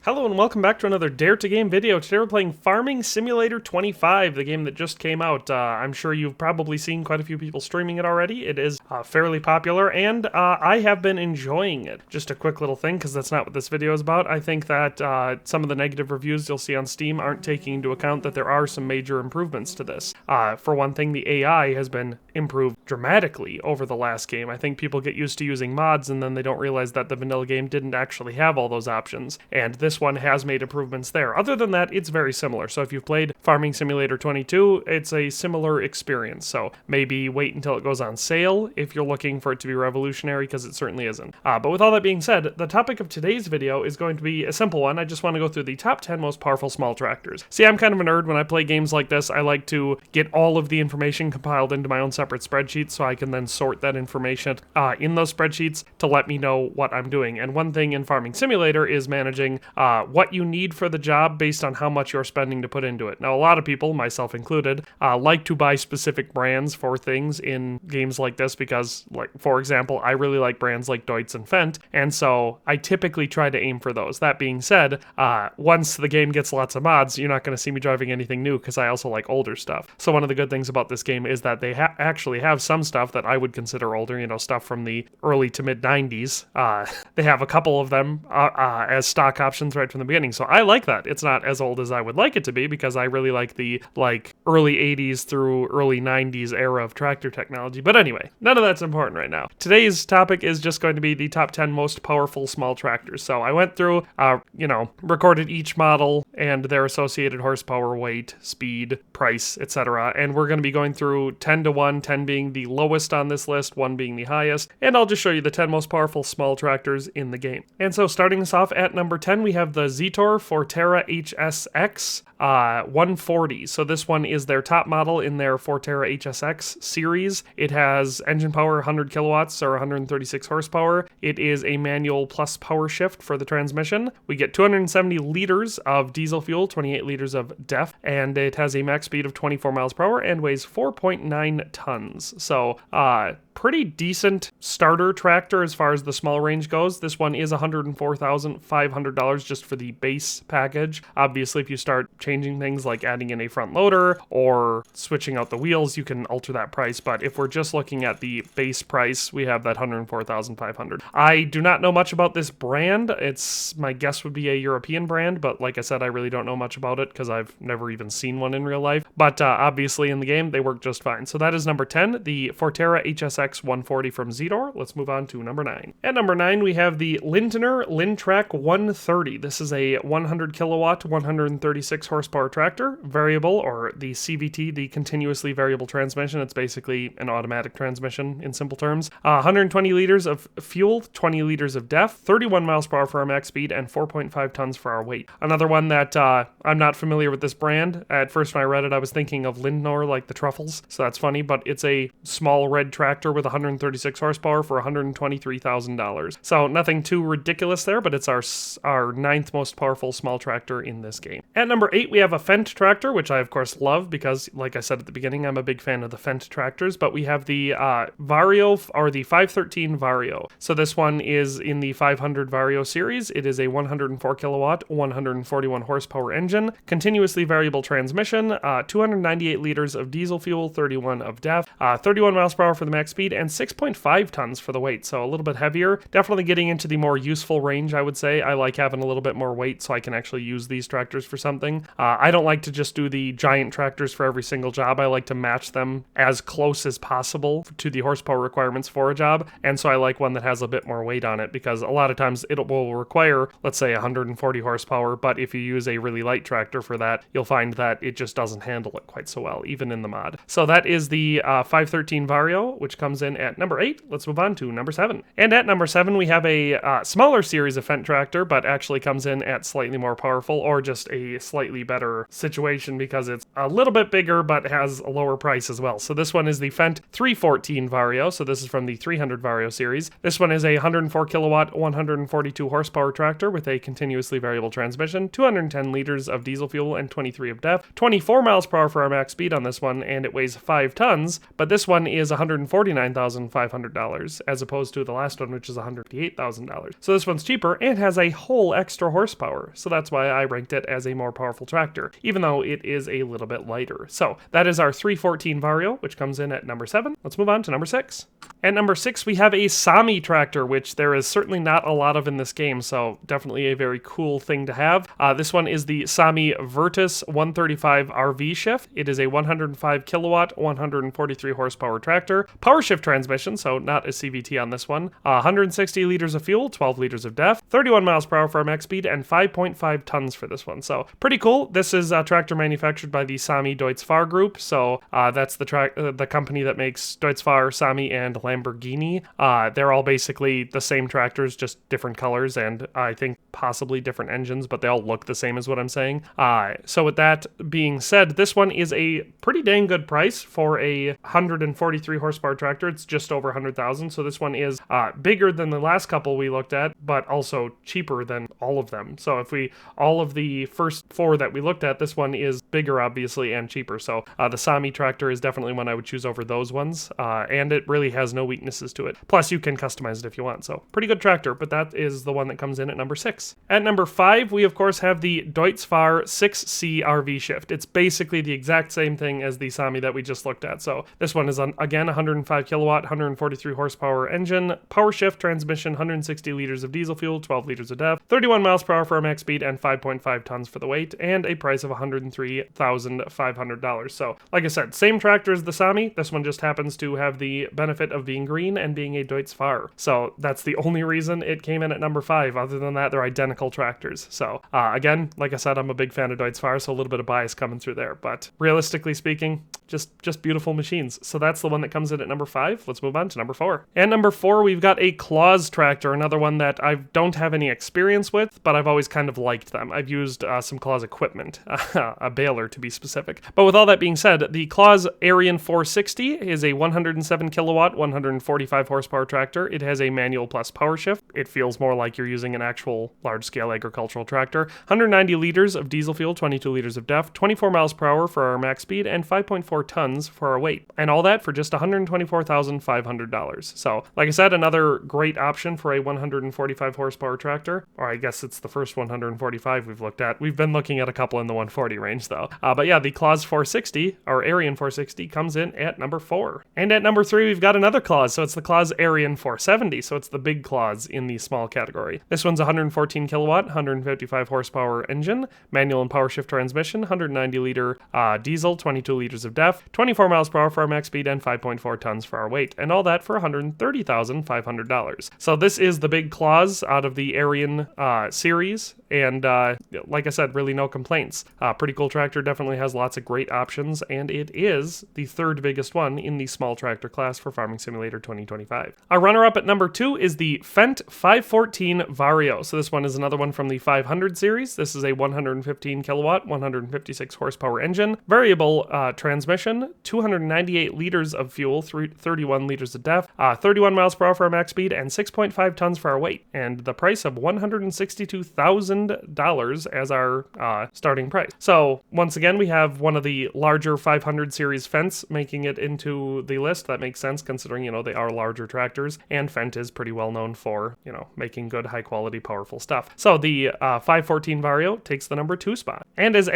Hello and welcome back to another Dare to Game video. Today we're playing Farming Simulator 25, the game that just came out. I'm sure you've probably seen quite a few people streaming it already. It is fairly popular, and I have been enjoying it. Just a quick little thing, because that's not what this video is about. I think that some of the negative reviews you'll see on Steam aren't taking into account that there are some major improvements to this. For one thing, the AI has been improved dramatically over the last game. I think people get used to using mods, and then they don't realize that the vanilla game didn't actually have all those options. And this one has made improvements there. Other than that, it's very similar. So if you've played Farming Simulator 22, it's a similar experience. So maybe wait until it goes on sale if you're looking for it to be revolutionary, because it certainly isn't. But with all that being said, the topic of today's video is going to be a simple one. I just want to go through the top 10 most powerful small tractors. See, I'm kind of a nerd. When I play games like this, I like to get all of the information compiled into my own separate spreadsheets so I can then sort that information in those spreadsheets to let me know what I'm doing. And one thing in Farming Simulator is managing what you need for the job based on how much you're spending to put into it. Now, a lot of people, myself included, like to buy specific brands for things in games like this because, like, for example, I really like brands like Deutz and Fendt, and so I typically try to aim for those. That being said, once the game gets lots of mods, you're not going to see me driving anything new because I also like older stuff. So one of the good things about this game is that they actually have some stuff that I would consider older, stuff from the early to mid 90s. They have a couple of them as stock options right from the beginning. So I like that. It's not as old as I would like it to be because I really like the early 80s through early 90s era of tractor technology. But anyway, none of that's important right now. Today's topic is just going to be the top 10 most powerful small tractors. So I went through, recorded each model and their associated horsepower, weight, speed, price, etc. And we're going to be going through 10 to 1, 10 being the lowest on this list, 1 being the highest. And I'll just show you the 10 most powerful small tractors in the game. And so starting us off at number 10, we have the Zetor Forterra HSX 140. So this one is their top model in their Forterra HSX series. It has engine power 100 kilowatts or 136 horsepower. It is a manual plus power shift for the transmission. We get 270 liters of diesel fuel, 28 liters of DEF, and it has a max speed of 24 miles per hour and weighs 4.9 tons. So, pretty decent starter tractor as far as the small range goes. This one is $104,500 just for the base package. Obviously, if you start changing things like adding in a front loader or switching out the wheels, you can alter that price. But if we're just looking at the base price, we have that $104,500. I do not know much about this brand. My guess would be a European brand, but like I said, I really don't know much about it because I've never even seen one in real life. But obviously in the game, they work just fine. So that is number 10, the Forterra HSX 140 from Zetor. Let's move on to number 9. At number 9, we have the Lindner Lindtrack 130. This is a 100 kilowatt, 136 horsepower tractor, variable, or the CVT, the continuously variable transmission. It's basically an automatic transmission in simple terms. 120 liters of fuel, 20 liters of DEF, 31 miles per hour for our max speed, and 4.5 tons for our weight. Another one that I'm not familiar with this brand. At first when I read it, I was thinking of Lindnor, like the truffles, so that's funny, but it's a small red tractor with 136 horsepower for $123,000. So nothing too ridiculous there, but it's our ninth most powerful small tractor in this game. At number 8, we have a Fendt tractor, which I of course love because, like I said at the beginning, I'm a big fan of the Fendt tractors, but we have the Vario, or the 513 Vario. So this one is in the 500 Vario series. It is a 104 kilowatt, 141 horsepower engine, continuously variable transmission, 298 liters of diesel fuel, 31 of DEF, 31 miles per hour for the max speed, and 6.5 tons for the weight, so a little bit heavier. Definitely getting into the more useful range, I would say. I like having a little bit more weight so I can actually use these tractors for something. I don't like to just do the giant tractors for every single job. I like to match them as close as possible to the horsepower requirements for a job, and so I like one that has a bit more weight on it because a lot of times it will require, let's say, 140 horsepower, but if you use a really light tractor for that, you'll find that it just doesn't handle it quite so well, even in the mod. So that is the 513 Vario, which comes in at number 8. Let's move on to number 7. And at number 7, we have a smaller series of Fendt tractor, but actually comes in at slightly more powerful, or just a slightly better situation because it's a little bit bigger but has a lower price as well. So this one is the Fendt 314 Vario. So this is from the 300 Vario series. This one is a 104 kilowatt, 142 horsepower tractor with a continuously variable transmission, 210 liters of diesel fuel, and 23 of DEF. 24 miles per hour for our max speed on this one, and it weighs 5 tons. But this one is $149,500 as opposed to the last one, which is $158,000. So this one's cheaper and has a whole extra horsepower. So that's why I ranked it as a more powerful tractor, even though it is a little bit lighter. So that is our 314 Vario, which comes in at number 7. Let's move on to number 6. At number 6, we have a Sami tractor, which there is certainly not a lot of in this game, so definitely a very cool thing to have. This one is the Sami Virtus 135 RV Shift. It is a 105 kilowatt, 143 horsepower tractor. Power shift transmission, so not a CVT on this one. 160 liters of fuel, 12 liters of DEF, 31 miles per hour for our max speed, and 5.5 tons for this one. So pretty cool. This is a tractor manufactured by the Sami Deutz-Fahr Group, so that's the company that makes Deutz-Fahr, Sami, and Lamborghini. They're all basically the same tractors, just different colors, and I think possibly different engines, but they all look the same is what I'm saying. So with that being said, this one is a pretty dang good price for a 143 horsepower tractor. It's just over 100,000. So this one is bigger than the last couple we looked at, but also cheaper than all of them. So if all of the first 4 that we looked at, this one is bigger, obviously, and cheaper. So the Sami tractor is definitely one I would choose over those ones. And it really has no weaknesses to it. Plus, you can customize it if you want. So pretty good tractor, but that is the one that comes in at number 6. At number 5, we of course have the Deutz-Fahr 6C RV Shift. It's basically the exact same thing as the Sami that we just looked at. So this one is again 105 kilowatt, 143 horsepower engine, power shift transmission, 160 liters of diesel fuel, 12 liters of DEF, 31 miles per hour for our max speed, and 5.5 tons for the weight, and a price of $103,500. So like I said, same tractor as the Sami. This one just happens to have the benefit of being green and being a Deutz-Fahr. So that's the only reason it came in at number 5. Other than that, they're identical tractors. So again, like I said, I'm a big fan of Deutz-Fahr, so a little bit of bias coming through there. But realistically speaking, just beautiful machines. So that's the one that comes in at number 5. Let's move on to number 4. And number 4, we've got a Claus tractor, another one that I don't have any experience with, but I've always kind of liked them. I've used some Claus equipment, a baler to be specific. But with all that being said, the Claus Arian 460 is a 107 kilowatt, 145 horsepower tractor. It has a manual plus power shift. It feels more like you're using an actual large-scale agricultural tractor. 190 liters of diesel fuel, 22 liters of DEF, 24 miles per hour for our max speed, and 5.4 tons for our weight. And all that for just $124,500. So, like I said, another great option for a 145 horsepower tractor. Or I guess it's the first 145 we've looked at. We've been looking at a couple in the 140 range, though. But yeah, the Claus 460, or Arian 460, comes in at number 4. And at number 3, we've got another Claus. So it's the Claus Arian 470. So it's the big Claus in the small category. This one's 114 kilowatt, 155 horsepower engine, manual and power shift transmission, 190 liter diesel, 22 liters of DEF, 24 miles per hour for our max speed, and 5.4 tons for our weight. And all that for $130,500. So this is the big Claus out of the Arian series. And like I said, really no complaints. Pretty cool tractor, definitely has lots of great options, and it is the 3rd biggest one in the small tractor class for Farming Simulator 2025. Our runner-up at number 2 is the Fendt 514 Vario. So this one is another one from the 500 series. This is a 115 kilowatt, 156 horsepower engine, variable transmission, 298 liters of fuel, 31 liters of DEF, 31 miles per hour for our max speed, and 6.5 tons for our weight. And the price of $162,000 as our starting price. So once again, we have one of the larger 500 series Fendts making it into the list. That makes sense considering, they are larger tractors, and Fendt is pretty well known for, making good, high quality, powerful stuff. So the 514 Vario takes the number 2 spot. And as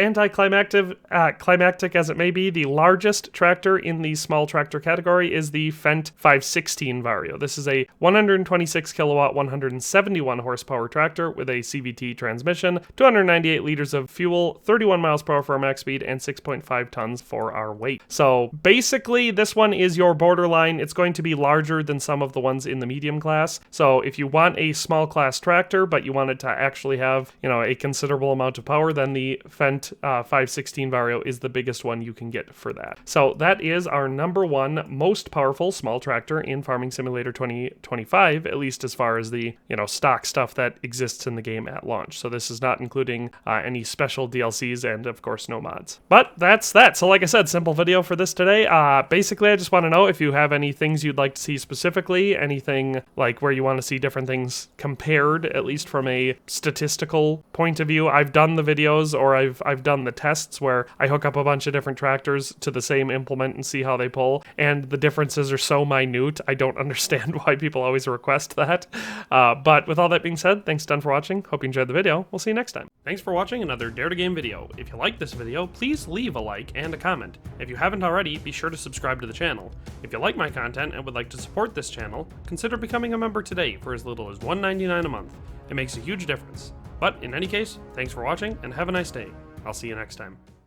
climactic as it may be, the largest tractor in the small tractor category is the Fendt 516 Vario. This is a 126 kilowatt, 171 horsepower tractor with a CVT transmission, 298 liters of fuel, 31 miles per hour for our max speed, and 6.5 tons for our weight. So basically, this one is your borderline. It's going to be larger than some of the ones in the medium class. So if you want a small class tractor, but you want it to actually have, a considerable amount of power, then the Fendt 516 Vario is the biggest one you can get for that. So that is our number one most powerful small tractor in Farming Simulator 2025, at least as far as the, stock stuff that exists in the game at launch. So this is not including any special DLCs and, of course, no mods. But that's that. So like I said, simple video for this today. Basically, I just want to know if you have any things you'd like to see specifically, anything like where you want to see different things compared, at least from a statistical point of view. I've done the videos, or I've done the tests where I hook up a bunch of different tractors to the same implement and see how they pull, and the differences are so minute, I don't understand why people always request that. But with all that being said, thanks a ton for watching. Hope you enjoyed the video. We'll see you next time. Thanks for watching another Dare to Game video. If you like this video, please leave a like and a comment. If you haven't already, be sure to subscribe to the channel. If you like my content and would like to support this channel, consider becoming a member today for as little as $1.99 a month. It makes a huge difference. But in any case, thanks for watching and have a nice day. I'll see you next time.